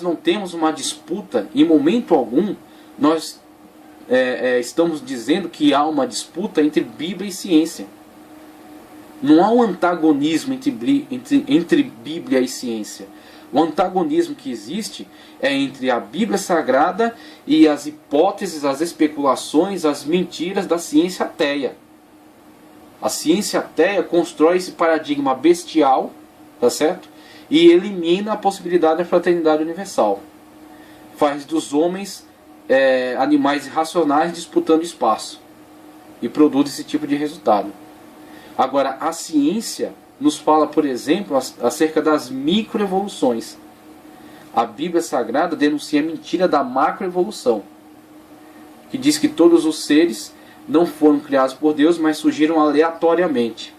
não temos uma disputa, em momento algum, nós estamos dizendo que há uma disputa entre Bíblia e ciência. Não há um antagonismo entre Bíblia e ciência. O antagonismo que existe é entre a Bíblia Sagrada e as hipóteses, as especulações, as mentiras da ciência ateia. A ciência ateia constrói esse paradigma bestial, tá certo? E elimina a possibilidade da fraternidade universal. Faz dos homens animais irracionais disputando espaço. E produz esse tipo de resultado. Agora, a ciência nos fala, por exemplo, acerca das microevoluções. A Bíblia Sagrada denuncia a mentira da macroevolução, que diz que todos os seres não foram criados por Deus, mas surgiram aleatoriamente.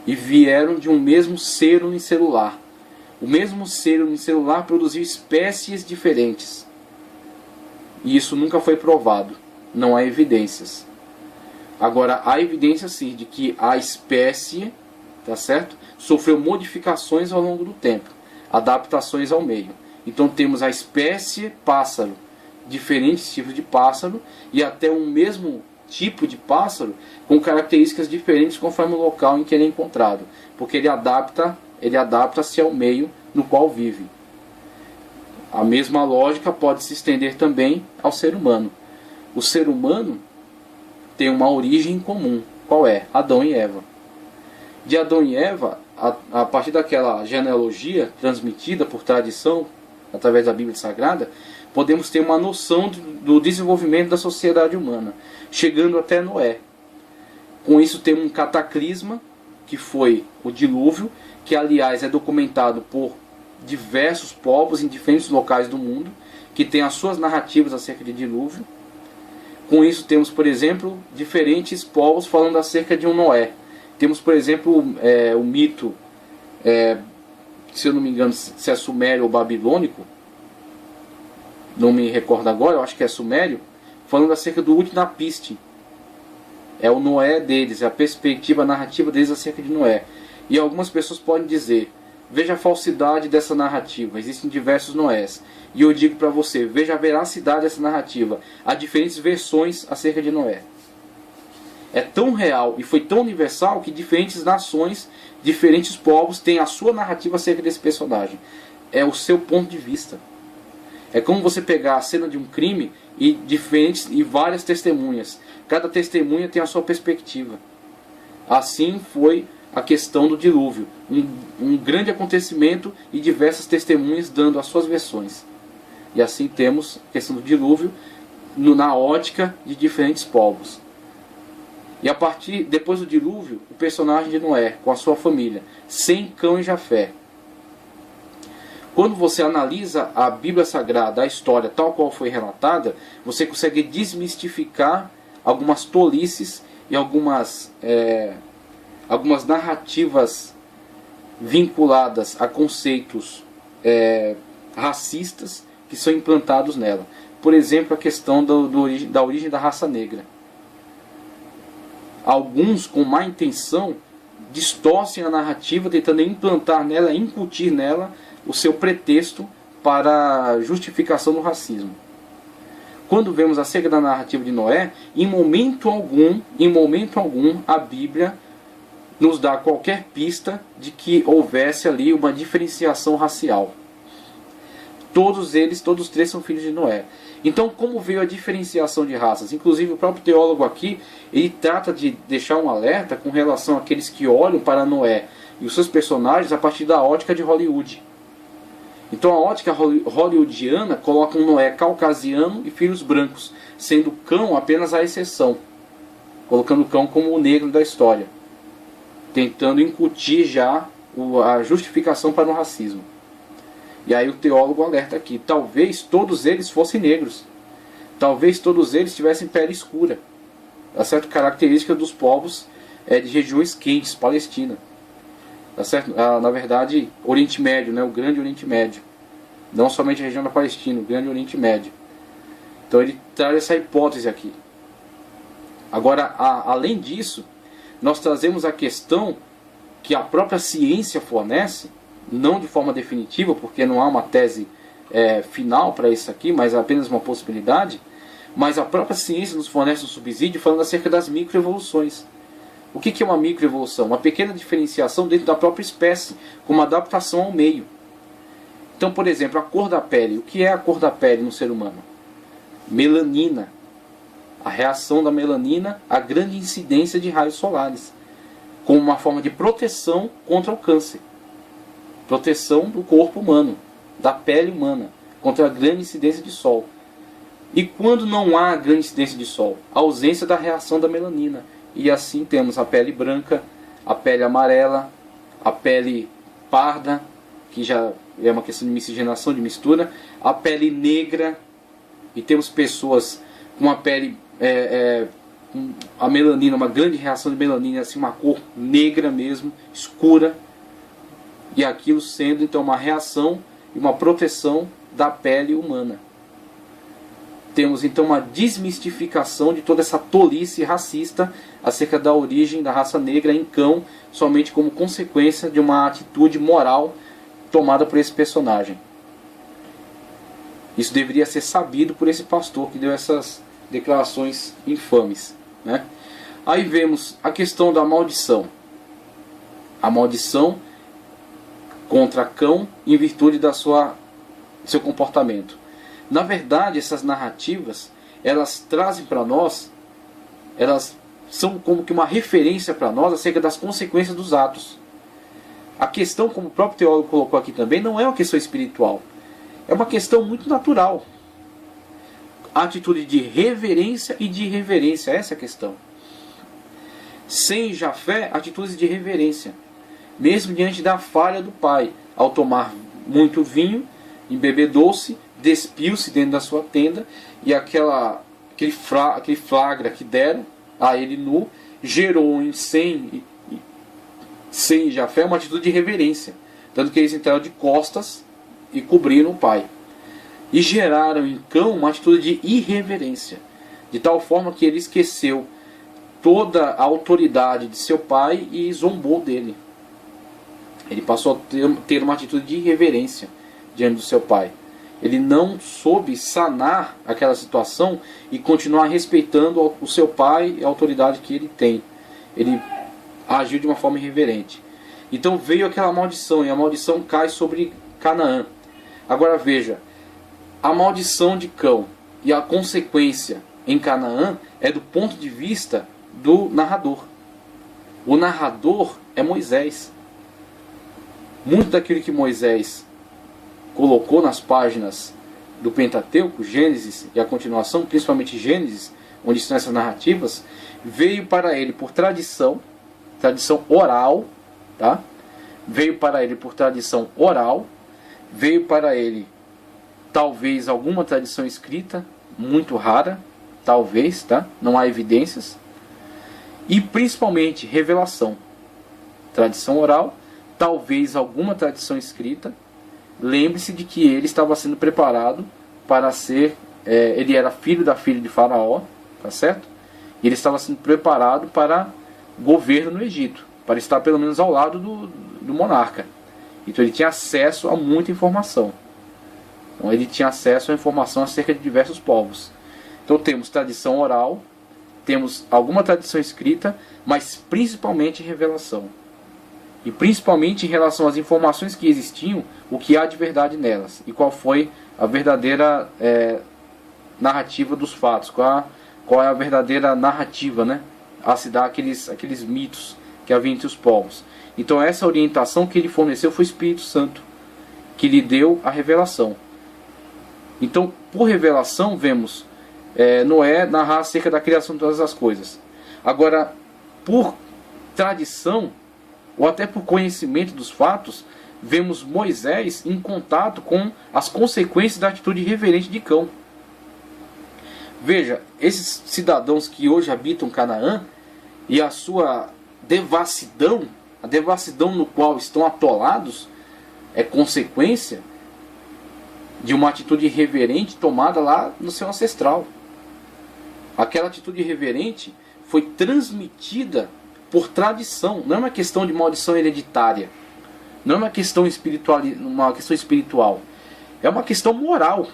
E vieram de um mesmo ser unicelular. O mesmo ser unicelular produziu espécies diferentes. E isso nunca foi provado. Não há evidências. Agora, há evidência sim de que a espécie, tá certo, sofreu modificações ao longo do tempo, adaptações ao meio. Então temos a espécie pássaro, diferentes tipos de pássaro, e até um mesmo tipo de pássaro com características diferentes conforme o local em que ele é encontrado, porque ele adapta-se ao meio no qual vive. A mesma lógica pode se estender também ao ser humano. O ser humano tem uma origem comum. Qual é? Adão e Eva. De Adão e Eva, a partir daquela genealogia transmitida por tradição, através da Bíblia Sagrada, podemos ter uma noção do desenvolvimento da sociedade humana, chegando até Noé. Com isso temos um cataclisma, que foi o dilúvio, que aliás é documentado por diversos povos em diferentes locais do mundo, que têm as suas narrativas acerca de dilúvio. Com isso temos, por exemplo, diferentes povos falando acerca de um Noé. Temos, por exemplo, o mito, se eu não me engano, se é sumério ou babilônico, não me recordo agora, eu acho que é sumério, falando acerca do Utnapishtim. É o Noé deles, é a perspectiva narrativa deles acerca de Noé. E algumas pessoas podem dizer, veja a falsidade dessa narrativa, existem diversos Noés. E eu digo para você, veja a veracidade dessa narrativa. Há diferentes versões acerca de Noé. É tão real e foi tão universal que diferentes nações, diferentes povos têm a sua narrativa acerca desse personagem. É o seu ponto de vista. É como você pegar a cena de um crime e várias testemunhas. Cada testemunha tem a sua perspectiva. Assim foi a questão do dilúvio. Um grande acontecimento e diversas testemunhas dando as suas versões. E assim temos a questão do dilúvio na ótica de diferentes povos. E depois do dilúvio, o personagem de Noé, com a sua família, Sem, Cão e Jafé. Quando você analisa a Bíblia Sagrada, a história tal qual foi relatada, você consegue desmistificar algumas tolices e algumas narrativas vinculadas a conceitos racistas que são implantados nela. Por exemplo, a questão da origem da raça negra. Alguns, com má intenção, distorcem a narrativa, tentando implantar nela, incutir nela o seu pretexto para a justificação do racismo. Quando vemos acerca da narrativa de Noé, em momento algum, a Bíblia nos dá qualquer pista de que houvesse ali uma diferenciação racial. Todos três são filhos de Noé. Então, como veio a diferenciação de raças? Inclusive, o próprio teólogo aqui, ele trata de deixar um alerta com relação àqueles que olham para Noé e os seus personagens a partir da ótica de Hollywood. Então, a ótica hollywoodiana coloca um Noé caucasiano e filhos brancos, sendo o cão apenas a exceção, colocando o cão como o negro da história, tentando incutir já a justificação para o racismo. E aí o teólogo alerta aqui, talvez todos eles fossem negros. Talvez todos eles tivessem pele escura. Tá certo? Característica dos povos de regiões quentes, Palestina. Tá certo? Na verdade, Oriente Médio, né? O Grande Oriente Médio. Não somente a região da Palestina, o Grande Oriente Médio. Então ele traz essa hipótese aqui. Agora, além disso, nós trazemos a questão que a própria ciência fornece, não de forma definitiva, porque não há uma tese final para isso aqui, mas apenas uma possibilidade, mas a própria ciência nos fornece um subsídio falando acerca das microevoluções. O que é uma microevolução? Uma pequena diferenciação dentro da própria espécie, com uma adaptação ao meio. Então, por exemplo, a cor da pele. O que é a cor da pele no ser humano? Melanina. A reação da melanina à grande incidência de raios solares, como uma forma de proteção contra o câncer. Proteção do corpo humano, da pele humana, contra a grande incidência de sol. E quando não há grande incidência de sol? A ausência da reação da melanina. E assim temos a pele branca, a pele amarela, a pele parda, que já é uma questão de miscigenação, de mistura, a pele negra, e temos pessoas com a pele, com a melanina, uma grande reação de melanina, assim, uma cor negra mesmo, escura, e aquilo sendo então uma reação e uma proteção da pele humana. Temos então uma desmistificação de toda essa tolice racista acerca da origem da raça negra em cão, somente como consequência de uma atitude moral tomada por esse personagem. Isso deveria ser sabido por esse pastor que deu essas declarações infames, né? Aí vemos a questão da maldição. A maldição contra cão em virtude da seu comportamento. Na verdade, essas narrativas, elas trazem para nós, elas são como que uma referência para nós acerca das consequências dos atos. A questão, como o próprio teólogo colocou aqui também, não é uma questão espiritual. É uma questão muito natural. A atitude de reverência e de irreverência, essa é a questão. Sem Jafé, atitudes de reverência. Mesmo diante da falha do pai, ao tomar muito vinho, embebedou-se, despiu-se dentro da sua tenda, e aquele flagra que deram a ele nu, gerou em Sem e Jafé uma atitude de reverência, tanto que eles entraram de costas e cobriram o pai. E geraram em Cão uma atitude de irreverência, de tal forma que ele esqueceu toda a autoridade de seu pai e zombou dele. Ele passou a ter uma atitude de irreverência diante do seu pai. Ele não soube sanar aquela situação e continuar respeitando o seu pai e a autoridade que ele tem. Ele agiu de uma forma irreverente. Então veio aquela maldição, e a maldição cai sobre Canaã. Agora veja, a maldição de Cão e a consequência em Canaã é do ponto de vista do narrador. O narrador é Moisés. Muito daquilo que Moisés colocou nas páginas do Pentateuco, Gênesis e a continuação, principalmente Gênesis, onde estão essas narrativas, veio para ele por tradição oral, tá? Veio para ele por tradição oral, veio para ele talvez alguma tradição escrita, muito rara, talvez, tá? Não há evidências, e principalmente revelação. Tradição oral, talvez alguma tradição escrita. Lembre-se de que ele estava sendo preparado para ser, ele era filho da filha de Faraó, tá certo? E ele estava sendo preparado para governo no Egito, para estar pelo menos ao lado do monarca. Então ele tinha acesso a muita informação. Então ele tinha acesso a informação acerca de diversos povos. Então temos tradição oral, temos alguma tradição escrita, mas principalmente revelação. E principalmente em relação às informações que existiam, o que há de verdade nelas. E qual foi a verdadeira narrativa dos fatos. Qual é a verdadeira narrativa, né, a se dar aqueles mitos que havia entre os povos. Então essa orientação que ele forneceu foi o Espírito Santo, que lhe deu a revelação. Então, por revelação, vemos Noé narrar acerca da criação de todas as coisas. Agora, por tradição, ou até por conhecimento dos fatos, vemos Moisés em contato com as consequências da atitude irreverente de Cão. Veja, esses cidadãos que hoje habitam Canaã e a sua devassidão, a devassidão no qual estão atolados, é consequência de uma atitude irreverente tomada lá no seu ancestral. Aquela atitude irreverente foi transmitida por tradição, não é uma questão de maldição hereditária. Não é uma questão espiritual. É uma questão moral.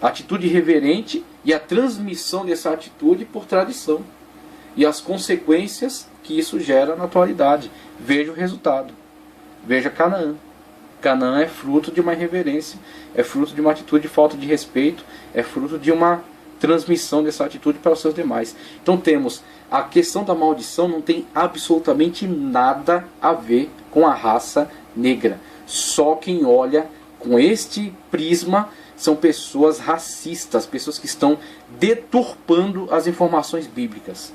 A atitude reverente e a transmissão dessa atitude por tradição. E as consequências que isso gera na atualidade. Veja o resultado. Veja Canaã. Canaã é fruto de uma irreverência, é fruto de uma atitude de falta de respeito, é fruto de uma transmissão dessa atitude para os seus demais. Então temos a questão da maldição, não tem absolutamente nada a ver com a raça negra. Só quem olha com este prisma são pessoas racistas, pessoas que estão deturpando as informações bíblicas.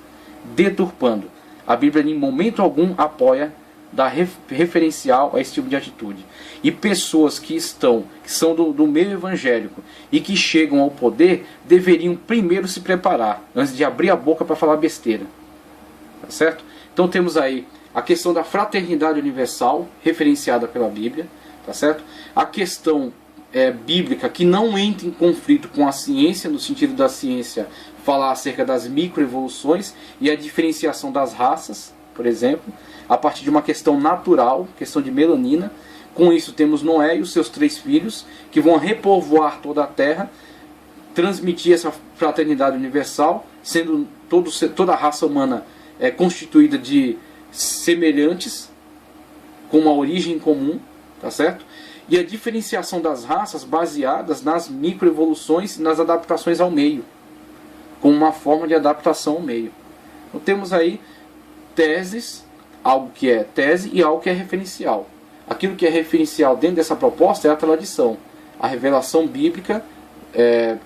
Deturpando. A Bíblia em momento algum apoia, dá referencial a esse tipo de atitude. E pessoas que são do meio evangélico e que chegam ao poder deveriam primeiro se preparar antes de abrir a boca para falar besteira. Tá certo? Então temos aí a questão da fraternidade universal referenciada pela Bíblia, tá certo? A questão bíblica que não entra em conflito com a ciência, no sentido da ciência falar acerca das microevoluções e a diferenciação das raças, por exemplo, a partir de uma questão natural, questão de melanina. Com isso temos Noé e os seus 3 filhos, que vão repovoar toda a terra, transmitir essa fraternidade universal, sendo toda a raça humana constituída de semelhantes, com uma origem comum, tá certo? E a diferenciação das raças baseadas nas microevoluções e nas adaptações ao meio, como uma forma de adaptação ao meio. Então temos aí teses, algo que é tese e algo que é referencial. Aquilo que é referencial dentro dessa proposta é a tradição, a revelação bíblica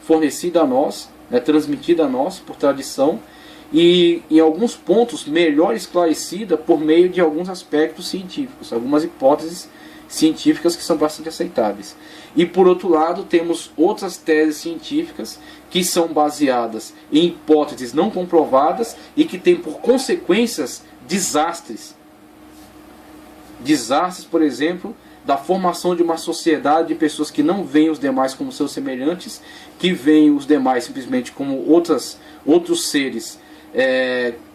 fornecida a nós, transmitida a nós por tradição, e em alguns pontos melhor esclarecida por meio de alguns aspectos científicos, algumas hipóteses científicas que são bastante aceitáveis. E por outro lado temos outras teses científicas que são baseadas em hipóteses não comprovadas e que têm por consequências desastres. Desastres, por exemplo, da formação de uma sociedade de pessoas que não veem os demais como seus semelhantes, que veem os demais simplesmente como outros seres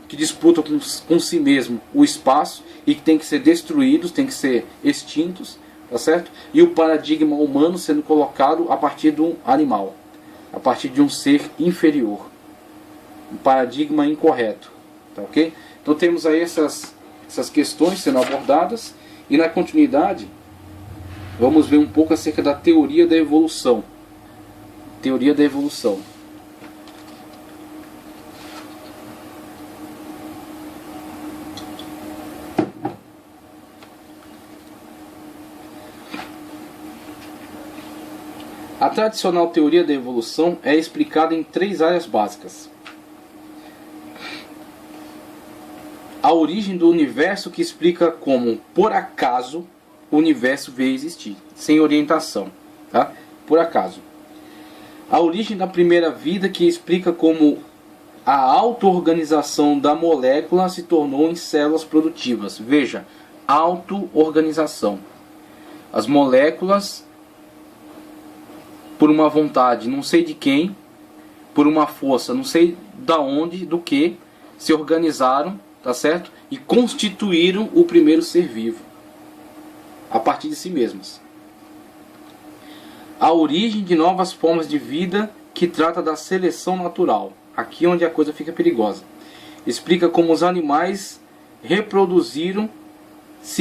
que disputam com si mesmo o espaço e que têm que ser destruídos, têm que ser extintos, tá certo? E o paradigma humano sendo colocado a partir de um animal, a partir de um ser inferior. Um paradigma incorreto, tá ok? Então temos aí essas questões sendo abordadas, e na continuidade vamos ver um pouco acerca da teoria da evolução. Teoria da evolução. A tradicional teoria da evolução é explicada em 3 áreas básicas. A origem do universo, que explica como, por acaso, o universo veio existir, sem orientação, tá? Por acaso. A origem da primeira vida, que explica como a auto-organização da molécula se tornou em células produtivas. Veja, auto-organização. As moléculas, por uma vontade, não sei de quem, por uma força, não sei da onde, do que, se organizaram, tá certo? E constituíram o primeiro ser vivo, a partir de si mesmas. A origem de novas formas de vida, que trata da seleção natural. Aqui é onde a coisa fica perigosa. Explica como os animais se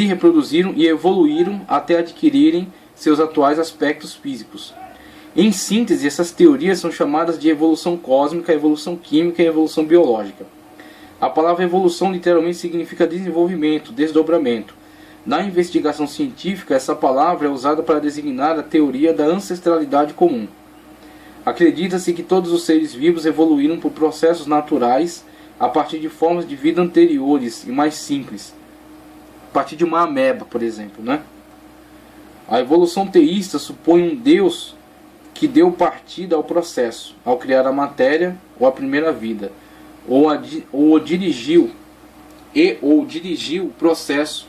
reproduziram e evoluíram até adquirirem seus atuais aspectos físicos. Em síntese, essas teorias são chamadas de evolução cósmica, evolução química e evolução biológica. A palavra evolução literalmente significa desenvolvimento, desdobramento. Na investigação científica, essa palavra é usada para designar a teoria da ancestralidade comum. Acredita-se que todos os seres vivos evoluíram por processos naturais a partir de formas de vida anteriores e mais simples. A partir de uma ameba, por exemplo, né? A evolução teísta supõe um Deus que deu partida ao processo, ao criar a matéria ou a primeira vida, ou dirigiu o processo.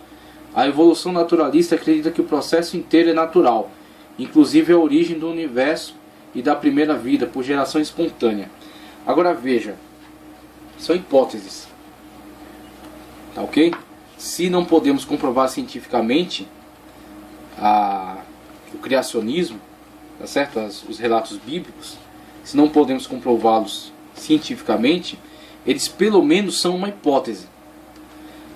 A evolução naturalista acredita que o processo inteiro é natural, inclusive a origem do universo e da primeira vida, por geração espontânea. Agora veja, são hipóteses, tá ok? se não podemos comprovar cientificamente o criacionismo, tá certo? Os relatos bíblicos, se não podemos comprová-los cientificamente, eles pelo menos são uma hipótese.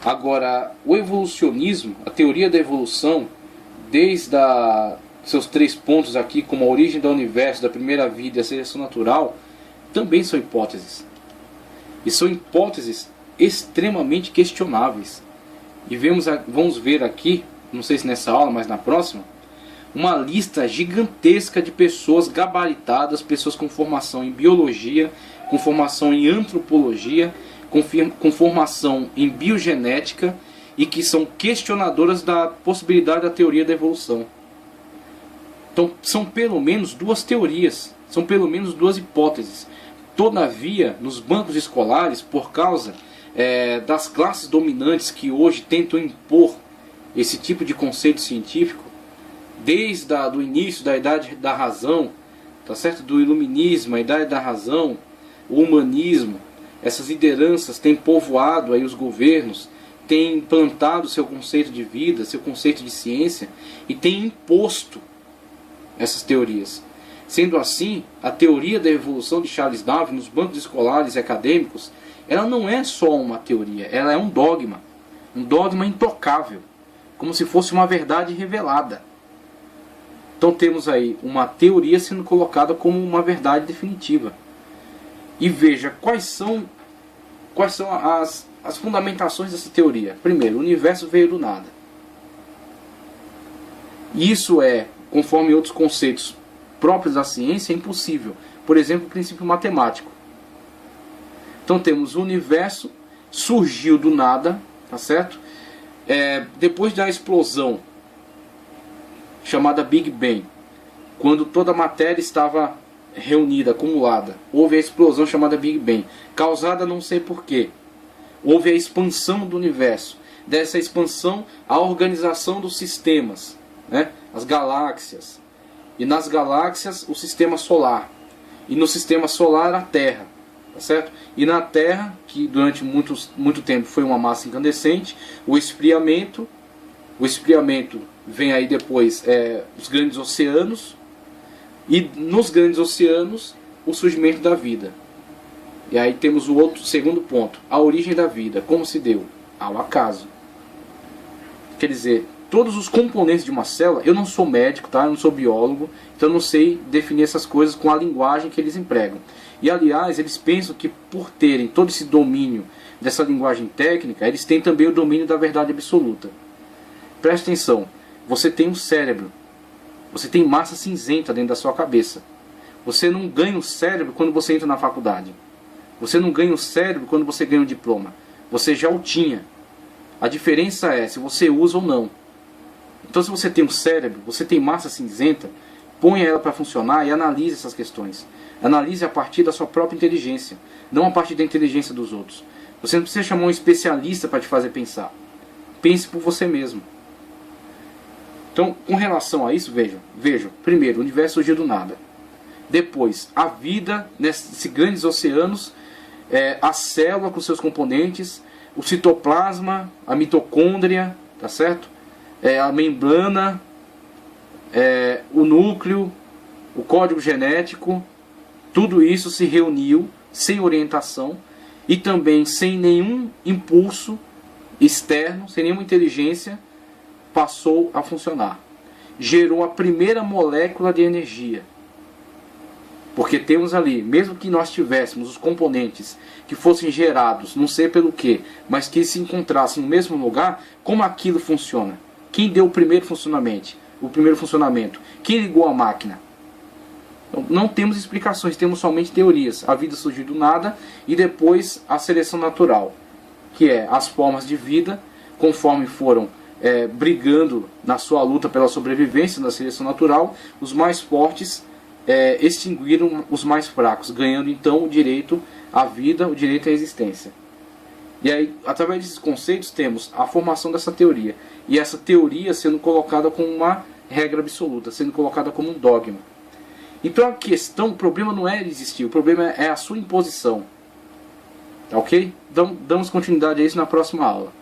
Agora, o evolucionismo, a teoria da evolução, desde seus 3 pontos aqui, como a origem do universo, da primeira vida e a seleção natural, também são hipóteses. E são hipóteses extremamente questionáveis. E vamos ver aqui, não sei se nessa aula, mas na próxima, uma lista gigantesca de pessoas gabaritadas, pessoas com formação em biologia, com formação em antropologia, com formação em biogenética e que são questionadoras da possibilidade da teoria da evolução. Então são pelo menos 2 teorias, são pelo menos 2 hipóteses. Todavia, nos bancos escolares, por causa das classes dominantes que hoje tentam impor esse tipo de conceito científico, desde o início da Idade da Razão, tá certo? Do Iluminismo, a Idade da Razão, o Humanismo, essas lideranças têm povoado aí os governos, têm implantado seu conceito de vida, seu conceito de ciência e têm imposto essas teorias. Sendo assim, a teoria da evolução de Charles Darwin nos bancos escolares e acadêmicos, ela não é só uma teoria, ela é um dogma intocável, como se fosse uma verdade revelada. Então temos aí uma teoria sendo colocada como uma verdade definitiva. E veja quais são as fundamentações dessa teoria. Primeiro, o universo veio do nada. Isso é, conforme outros conceitos próprios da ciência, impossível. Por exemplo, o princípio matemático. Então temos o universo, surgiu do nada, tá certo? Depois da explosão chamada Big Bang, quando toda a matéria estava reunida, acumulada, houve a explosão chamada Big Bang, causada não sei porquê. Houve a expansão do universo. Dessa expansão, a organização dos sistemas, né? As galáxias. E nas galáxias, o sistema solar. E no sistema solar, a Terra. Tá certo? E na Terra, que durante muito tempo foi uma massa incandescente, o esfriamento vem aí depois os grandes oceanos, e nos grandes oceanos o surgimento da vida. E aí temos o segundo ponto, a origem da vida. Como se deu? Ao acaso. Quer dizer, todos os componentes de uma célula, eu não sou médico, tá? Eu não sou biólogo, então eu não sei definir essas coisas com a linguagem que eles empregam. E aliás, eles pensam que por terem todo esse domínio dessa linguagem técnica, eles têm também o domínio da verdade absoluta. Preste atenção, você tem um cérebro, você tem massa cinzenta dentro da sua cabeça. Você não ganha o cérebro quando você entra na faculdade. Você não ganha o cérebro quando você ganha um diploma. Você já o tinha. A diferença é se você usa ou não. Então se você tem um cérebro, você tem massa cinzenta, ponha ela para funcionar e analise essas questões. Analise a partir da sua própria inteligência, não a partir da inteligência dos outros. Você não precisa chamar um especialista para te fazer pensar. Pense por você mesmo. Então, com relação a isso, vejam. Primeiro, o universo surgiu do nada. Depois, a vida nesses grandes oceanos, a célula com seus componentes, o citoplasma, a mitocôndria, tá certo? A membrana, o núcleo, o código genético, tudo isso se reuniu sem orientação e também sem nenhum impulso externo, sem nenhuma inteligência, passou a funcionar. Gerou a primeira molécula de energia. Porque temos ali, mesmo que nós tivéssemos os componentes que fossem gerados, não sei pelo que, mas que se encontrassem no mesmo lugar, como aquilo funciona? Quem deu o primeiro funcionamento? Quem ligou a máquina? Então, não temos explicações, temos somente teorias. A vida surgiu do nada e depois a seleção natural, que é as formas de vida, conforme foram brigando na sua luta pela sobrevivência na seleção natural, os mais fortes extinguiram os mais fracos, ganhando então o direito à vida, o direito à existência. E aí, através desses conceitos, temos a formação dessa teoria. E essa teoria sendo colocada como uma regra absoluta, sendo colocada como um dogma. Então o problema não é existir, o problema é a sua imposição. Ok? Então, damos continuidade a isso na próxima aula.